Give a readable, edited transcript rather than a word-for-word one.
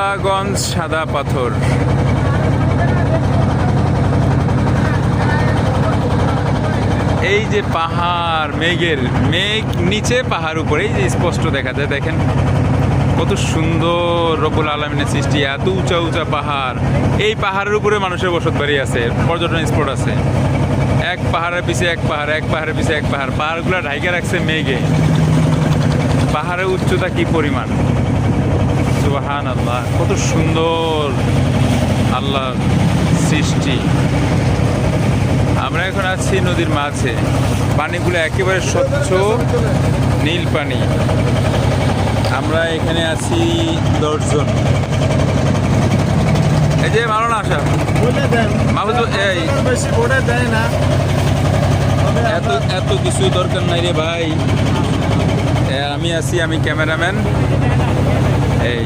গোপালগঞ্জ সাদা পাথর। এই যে পাহাড়, মেঘ নিচে, পাহাড় উপরে, এই যে স্পষ্ট দেখা যায়। দেখেন কত সুন্দর রব্বুল আলামিনের সৃষ্টি। এত উঁচা উঁচা পাহাড়, এই পাহাড়ের উপরে মানুষের বসত বাড়ি আছে, পর্যটন স্পট আছে। এক পাহাড়ের পিছে এক পাহাড়, এক পাহাড়ের পিছে এক পাহাড়, পাহাড়গুলো ঢাইকে রাখছে মেঘে। পাহাড়ের উচ্চতা কি পরিমাণ! সুবহানাল্লাহ, কত সুন্দর আল্লাহর সৃষ্টি। আমরা এখন আছি নদীর মাঝে, পানিগুলো একেবারে স্বচ্ছ নীল পানি। আমরা এখানে আছি 10 জন। এই যে ভালো না আসা এত কিছু দরকার নাই রে ভাই। আমি আছি, আমি ক্যামেরাম্যান। এই